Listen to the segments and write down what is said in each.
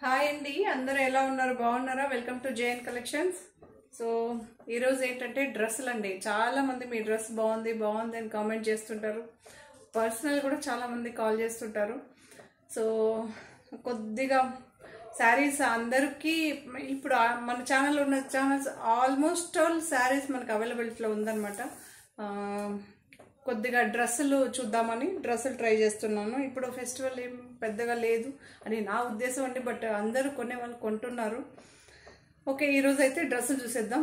Hi అండి, అందరూ ఎలా ఉన్నారు? బాగున్నారా? Welcome to JN collections. So ఈరోజు ఏంటంటే డ్రెస్సులు అండి. చాలా మంది మీ డ్రెస్ బాగుంది బాగుంది అని కామెంట్ చేస్తుంటారు. పర్సనల్ కూడా చాలా మంది కాల్ చేస్తుంటారు. సో కొద్దిగా శారీస్ అందరికీ ఇప్పుడు మన ఛానల్లో ఉన్న ఛానల్స్ ఆల్మోస్ట్ ఆల్ శారీస్ మనకు అవైలబిలిటీలో ఉందన్నమాట. కొద్దిగా డ్రెస్సులు చూద్దామని డ్రెస్సులు ట్రై చేస్తున్నాను. ఇప్పుడు ఫెస్టివల్ ఏం పెద్దగా లేదు అని నా ఉద్దేశం అండి, బట్ అందరూ కొనే వాళ్ళు కొంటున్నారు. ఓకే, ఈరోజు అయితే డ్రెస్సులు చూసేద్దాం.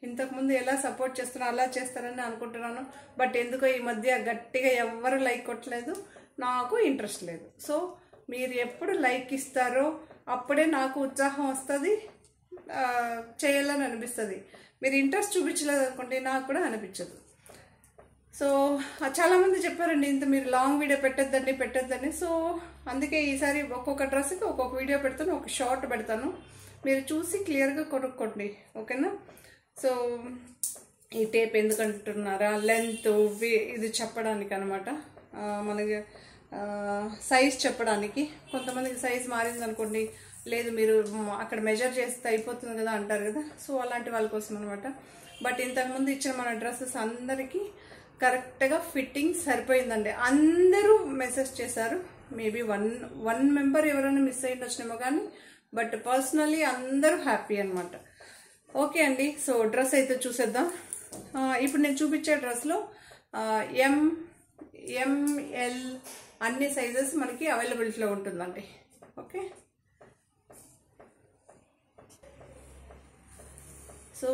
ఇంతకుముందు ఎలా సపోర్ట్ చేస్తున్నా అలా చేస్తారని అనుకుంటున్నాను, బట్ ఎందుకో ఈ మధ్య గట్టిగా ఎవ్వరు లైక్ కొట్టలేదు, నాకు ఇంట్రెస్ట్ లేదు. సో మీరు ఎప్పుడు లైక్ ఇస్తారో అప్పుడే నాకు ఉత్సాహం వస్తుంది, చేయాలని అనిపిస్తుంది. మీరు ఇంట్రెస్ట్ చూపించలేదు అనుకోండి, నాకు కూడా అనిపించదు. సో చాలామంది చెప్పారండి, ఇంత మీరు లాంగ్ వీడియో పెట్టొద్దని. సో అందుకే ఈసారి ఒక్కొక్క డ్రెస్కి ఒక్కొక్క వీడియో పెడతాను, ఒక షార్ట్ పెడతాను. మీరు చూసి క్లియర్గా కొనుక్కోండి, ఓకేనా? సో ఈ టేప్ ఎందుకంటున్నారా, లెంత్ ఇది చెప్పడానికి అనమాట. మనకి సైజ్ చెప్పడానికి. కొంతమందికి సైజ్ మారింది అనుకోండి, లేదు మీరు అక్కడ మెజర్ చేస్తే అయిపోతుంది కదా అంటారు కదా. సో అలాంటి వాళ్ళ కోసం అనమాట. బట్ ఇంతకుముందు ఇచ్చిన మన డ్రెస్సెస్ అందరికీ కరెక్ట్గా ఫిట్టింగ్ సరిపోయిందండి. అందరూ మెసేజ్ చేశారు. మేబీ వన్ మెంబర్ ఎవరైనా మిస్ అయ్యి వచ్చినేమో కానీ, బట్ పర్సనలీ అందరూ హ్యాపీ అనమాట. ఓకే అండి, సో డ్రెస్ అయితే చూసేద్దాం. ఇప్పుడు నేను చూపించే డ్రెస్లో ఎంఎల్ అన్ని సైజెస్ మనకి అవైలబిలిటీలో ఉంటుందండి. Okay, so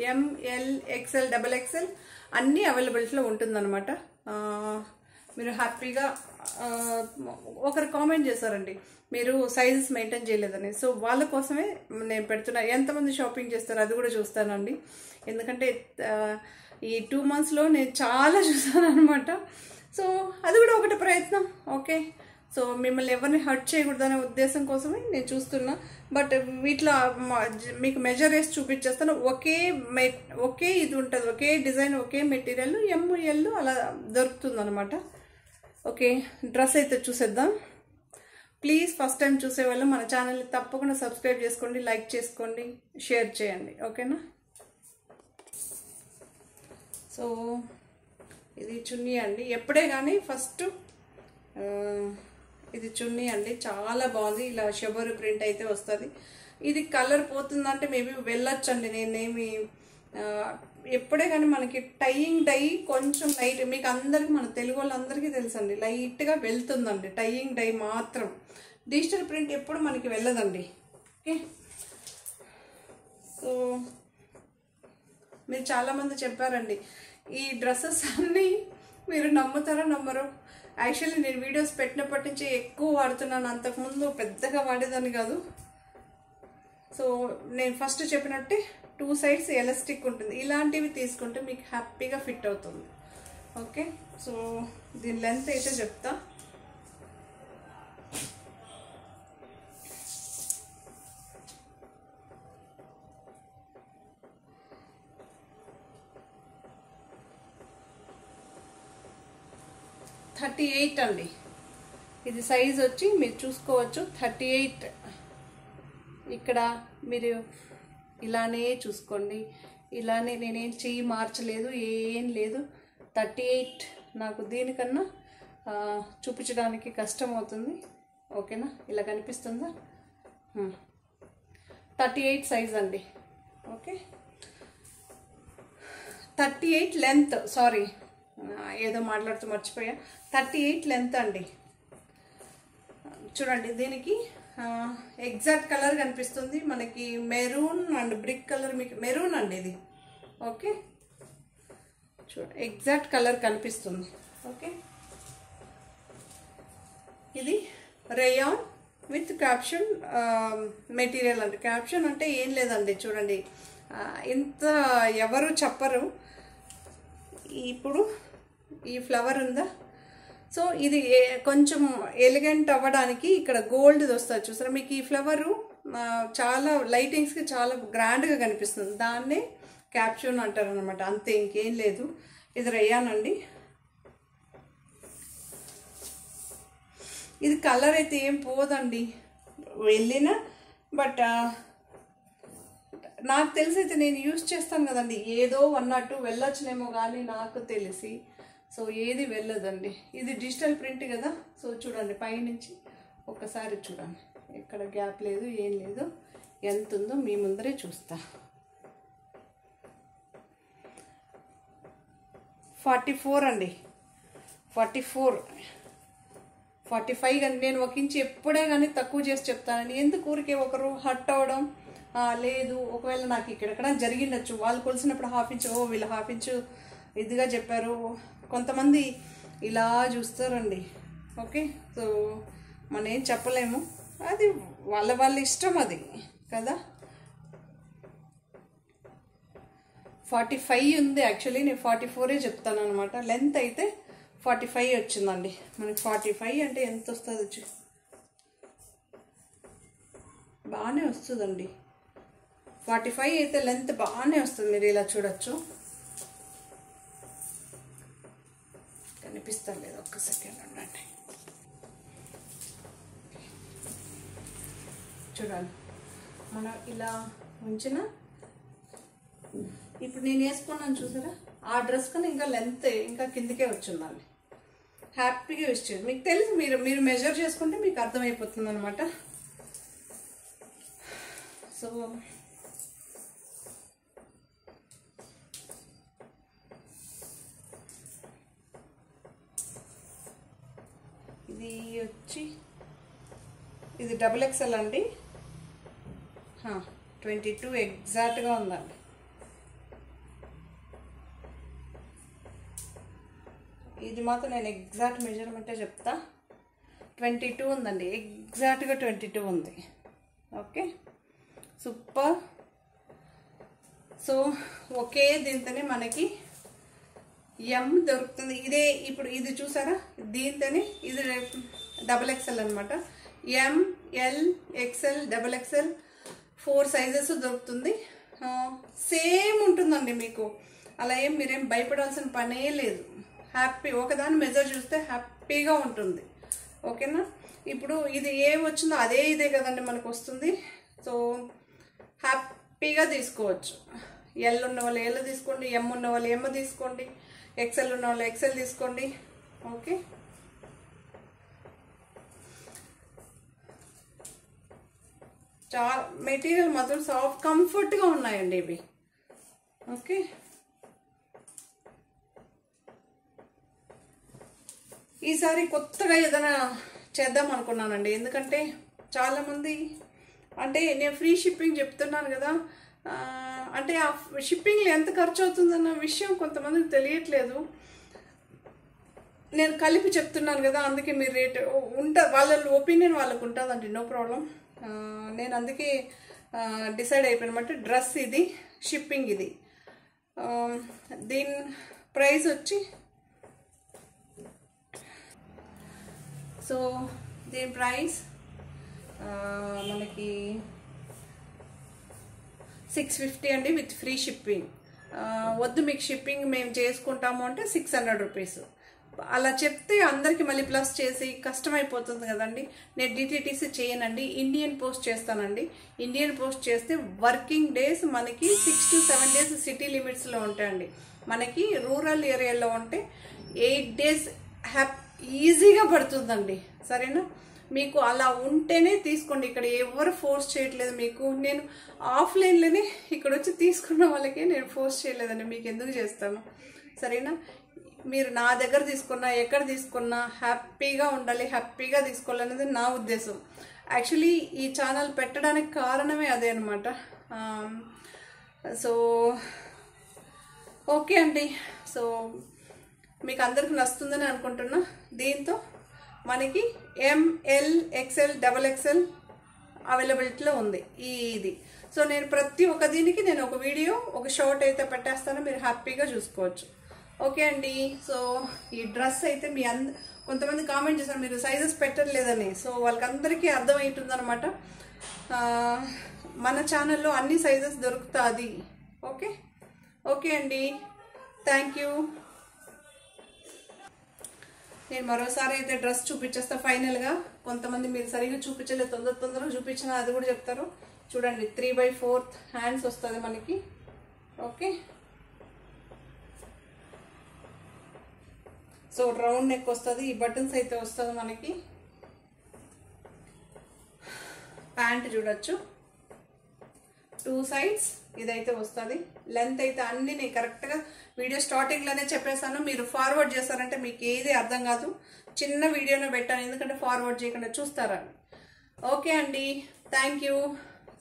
M L XL double XL అన్నీ అవైలబిలిటీలో ఉంటుందన్నమాట. మీరు హ్యాపీగా ఒకరు కామెంట్ చేశారండి, మీరు సైజెస్ మెయింటైన్ చేయలేదని. సో వాళ్ళ కోసమే నేను పెడుతున్నా. ఎంతమంది షాపింగ్ చేస్తారో అది కూడా చూస్తానండి, ఎందుకంటే ఈ 2 monthsలో నేను చాలా చూసాను అనమాట. సో అది కూడా ఒకటి ప్రయత్నం. ఓకే, సో మిమ్మల్ని ఎవరిని హర్ట్ చేయకూడదనే ఉద్దేశం కోసమే నేను చూస్తున్నా. బట్ వీటిలో మీకు మెజర్ వేసి చూపించేస్తాను. ఒకే ఇది ఉంటుంది, ఒకే డిజైన్, ఒకే మెటీరియల్, ఎంఎల్ అలా దొరుకుతుంది అనమాట. ఓకే, డ్రెస్ అయితే చూసేద్దాం. ప్లీజ్ ఫస్ట్ టైం చూసేవాళ్ళు మన ఛానల్ని తప్పకుండా సబ్స్క్రైబ్ చేసుకోండి, లైక్ చేసుకోండి, షేర్ చేయండి, ఓకేనా? సో ఇది చున్నీ అండి. ఎప్పుడే కానీ ఫస్ట్ ఇది చున్నీ అండి, చాలా బాగుంది. ఇలా షబరు ప్రింట్ అయితే వస్తుంది. ఇది కలర్ పోతుందంటే మేబీ వెళ్ళొచ్చండి. నేనేమి ఎప్పుడే కానీ మనకి టైయింగ్ డై కొంచెం లైట్, మీకు అందరికి మన తెలుగు వాళ్ళందరికీ తెలుసండి, లైట్గా వెళ్తుందండి టైయింగ్ డై మాత్రం. డిజిటల్ ప్రింట్ ఎప్పుడు మనకి వెళ్ళదండి. ఓకే, సో మీరు చాలామంది చెప్పారండి ఈ డ్రెస్సెస్ అన్నీ మీరు నమ్ముతారో నమ్మరో. యాక్చువల్లీ నేను వీడియోస్ పెట్టినప్పటి నుంచి ఎక్కువ వాడుతున్నాను, అంతకుముందు పెద్దగా వాడేదాన్ని కాదు. సో నేను ఫస్ట్ చెప్పినట్టే 2 sides ఎలాస్టిక్ ఉంటుంది. ఇలాంటివి తీసుకుంటే మీకు హ్యాపీగా ఫిట్ అవుతుంది. ఓకే, సో దీని లెంత్ అయితే చెప్తా. $38 అండి. ఇది సైజ్ వచ్చి మీరు చూసుకోవచ్చు 38. ఇక్కడ మీరు ఇలానే చూసుకోండి, ఇలానే నేనేం చెయ్యి మార్చలేదు, ఏం లేదు. 38 నాకు దీనికన్నా చూపించడానికి కష్టం అవుతుంది. ఓకేనా, ఇలా కనిపిస్తుందా? 38 సైజ్ అండి. ఓకే, 38 లెంత్, సారీ ఏదో మాట్లాడుతూ మర్చిపోయా. 38 లెంత్ అండి. చూడండి, దీనికి ఎగ్జాక్ట్ కలర్ కనిపిస్తుంది మనకి, మెరూన్ అండ్ బ్రిక్ కలర్. మీకు మెరూన్ అండి ఇది. ఓకే, చూడండి ఎగ్జాక్ట్ కలర్ కనిపిస్తుంది. ఓకే, ఇది రేయాన్ విత్ క్యాప్షన్ మెటీరియల్ అండి. క్యాప్షన్ అంటే ఏం లేదండి, చూడండి ఇంత ఎవరు చెప్పరు. ఇప్పుడు ఈ ఫ్లవర్ ఉందా, సో ఇది కొంచెం ఎలిగెంట్ అవ్వడానికి ఇక్కడ గోల్డ్ వస్తుంది చూసారా. మీకు ఈ ఫ్లవరు చాలా లైటింగ్స్కి చాలా గ్రాండ్గా కనిపిస్తుంది, దాన్నే క్యాప్షన్ అంటారు అనమాట. అంతే, ఇంకేం లేదు. ఇది రేయాన్ అండి. ఇది కలర్ అయితే ఏం పోదండి వెళ్ళినా, బట్ నాకు తెలిసి అయితే నేను యూజ్ చేస్తాను కదండి, ఏదో 1 or 2 వెళ్ళొచ్చునేమో కానీ నాకు తెలిసి సో ఏది వెళ్ళదండి. ఇది డిజిటల్ ప్రింట్ కదా, సో చూడండి పైనుంచి ఒక్కసారి చూడండి, ఎక్కడ గ్యాప్ లేదు ఏం లేదు, ఎంత ఉందో మీ ముందరే చూస్తా. 44 అండి, 44, 45 కానీ నేను ఒక ఇంచు ఎప్పుడే కానీ తక్కువ చేసి చెప్తానండి. ఎందుకు ఊరికే ఒకరు హర్ట్ అవ్వడం, లేదు ఒకవేళ నాకు ఇక్కడెక్కడ జరిగిండొచ్చు, వాళ్ళు కొలిసినప్పుడు 1/2 ఇంచు, వీళ్ళు 1/2 ఇంచు ఇదిగా చెప్పారు, కొంతమంది ఇలా చూస్తారండి. ఓకే, సో మనం ఏం చెప్పలేము, అది వాళ్ళ ఇష్టం అది కదా. 45 ఉంది, యాక్చువల్లీ నేను 44 చెప్తాను అనమాట. లెంత్ అయితే 45 వచ్చిందండి మనకి. 45 అంటే ఎంత వస్తుంది వచ్చి, బాగానే వస్తుందండి. 45 అయితే లెంత్ బాగానే వస్తుంది, మీరు ఇలా చూడొచ్చు. కనిపిస్తారు లేదు, ఒక్క సెకండ్ ఉండండి. చూడండి మనం ఇలా ఉంచిన, ఇప్పుడు నేను వేసుకున్నాను చూసారా, ఆ డ్రెస్ కన్నా ఇంకా లెంత్ ఇంకా కిందకే వచ్చిందండి. హ్యాపీగా యూజ్ చేయండి, మీకు తెలుసు, మీరు మెజర్ చేసుకుంటే మీకు అర్థమైపోతుంది అనమాట. సో ఇది వచ్చి ఇది XXL అండి, 22 ఎగ్జాక్ట్గా ఉందండి. ఇది మాత్రం నేను ఎగ్జాక్ట్ మెజర్మెంటే చెప్తా, 22 ఉందండి, ఎగ్జాక్ట్గా 22 ఉంది. Okay, super. సో ఒకే దీంతోనే మనకి M దొరుకుతుంది. ఇదే ఇప్పుడు ఇది చూసారా, దీంతోనే ఇది XXL అనమాట. M, L, XL, XXL 4 sizes దొరుకుతుంది. సేమ్ ఉంటుందండి మీకు, అలా ఏం మీరేం భయపడాల్సిన పనే లేదు. హ్యాపీ ఒకదాన్ని మెజర్ చూస్తే హ్యాపీగా ఉంటుంది. ఓకేనా, ఇప్పుడు ఇది ఏం వచ్చిందో అదే ఇదే కదండి మనకు వస్తుంది. సో హ్యాపీగా తీసుకోవచ్చు. ఎల్ ఉన్న వాళ్ళు ఎల్ తీసుకోండి, ఎమ్ ఉన్న వాళ్ళు ఎమ్ తీసుకోండి, XL ఉన్న వాళ్ళు XL తీసుకోండి. ఓకే, చాలా మెటీరియల్ మాత్రం సాఫ్ట్ కంఫర్ట్గా ఉన్నాయండి ఇవి. ఓకే, ఈసారి కొత్తగా ఏదైనా చేద్దాం అనుకున్నానండి, ఎందుకంటే చాలామంది అంటే నేను ఫ్రీ షిప్పింగ్ చెప్తున్నాను కదా, అంటే ఆ షిప్పింగ్లో ఎంత ఖర్చు అవుతుందన్న విషయం కొంతమందికి తెలియట్లేదు. నేను కలిపి చెప్తున్నాను కదా, అందుకే మీరు రేట్ వాళ్ళ ఒపీనియన్ వాళ్ళకు ఉంటుందండి, నో ప్రాబ్లం. నేను అందుకే డిసైడ్ అయిపోయినమాట, డ్రెస్ ఇది, షిప్పింగ్ ఇది. దీని ప్రైస్ వచ్చి, సో దీని ప్రైస్ మనకి 650 అండి, విత్ ఫ్రీ షిప్పింగ్. వద్దు మీకు షిప్పింగ్ మేము చేసుకుంటాము అంటే 600 రూపీస్. అలా చెప్తే అందరికి మళ్ళీ ప్లస్ చేసి కష్టమైపోతుంది కదండి. నేను డిటిటిసి చేయనండి, ఇండియన్ పోస్ట్ చేస్తానండి. ఇండియన్ పోస్ట్ చేస్తే వర్కింగ్ డేస్ మనకి 6 to 7 డేస్ సిటీ లిమిట్స్లో ఉంటాయండి. మనకి రూరల్ ఏరియాలో ఉంటే 8 డేస్ ఈజీగా పడుతుందండి. సరేనా, మీకు అలా ఉంటేనే తీసుకోండి. ఇక్కడ ఎవరు ఫోర్స్ చేయట్లేదు మీకు. నేను ఆఫ్లైన్లోనే ఇక్కడ వచ్చి తీసుకున్న వాళ్ళకే నేను ఫోర్స్ చేయలేదండి, మీకు ఎందుకు చేస్తాను. సరేనా, మీరు నా దగ్గర తీసుకున్నా ఎక్కడ తీసుకున్నా హ్యాపీగా ఉండాలి, హ్యాపీగా తీసుకోవాలనేది నా ఉద్దేశం. యాక్చువల్లీ ఈ ఛానల్ పెట్టడానికి కారణమే అదే అనమాట. సో ఓకే అండి, సో మీకు అందరికి నచ్చుతుందని అనుకుంటున్నా. దీంతో మనకి ML, XL, XXL అవైలబిలిటీలో ఉంది ఇది. సో నేను ప్రతి ఒక్క దీనికి నేను ఒక వీడియో, ఒక షార్ట్ అయితే పెట్టేస్తాను, మీరు హ్యాపీగా చూసుకోవచ్చు. ఓకే అండి, సో ఈ డ్రెస్ అయితే మీ కొంతమంది కామెంట్ చేశారు మీరు సైజెస్ పెట్టలేదని. సో వాళ్ళకందరికీ అర్థమవుతుందన్నమాట, మన ఛానల్లో అన్ని సైజెస్ దొరుకుతుంది. ఓకే ఓకే అండి, థ్యాంక్ యూ. నేను మరోసారి అయితే డ్రెస్ చూపించేస్తా ఫైనల్గా. కొంతమంది మీరు సరిగ్గా చూపించలేదు, తొందరగా చూపించిన అది కూడా చెప్తారు. చూడండి 3/4 హ్యాండ్స్ వస్తుంది మనకి. ఓకే, సో రౌండ్ నెక్ వస్తుంది. ఈ బటన్స్ అయితే వస్తుంది మనకి. ప్యాంట్ చూడొచ్చు 2 సైడ్స్ ఇదైతే వస్తుంది. లెంత్ అయితే అన్ని నేను కరెక్ట్గా వీడియో స్టార్టింగ్లోనే చెప్పేసాను. మీరు ఫార్వర్డ్ చేస్తారంటే మీకు ఏది అర్థం కాదు. చిన్న వీడియోనే పెట్టాను ఎందుకంటే ఫార్వర్డ్ చేయకుండా చూస్తారని. ఓకే అండి, థ్యాంక్ యూ.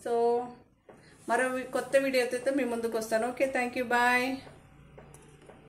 సో మరో కొత్త వీడియోతో మీ ముందుకు వస్తాను. Okay, thank you, bye.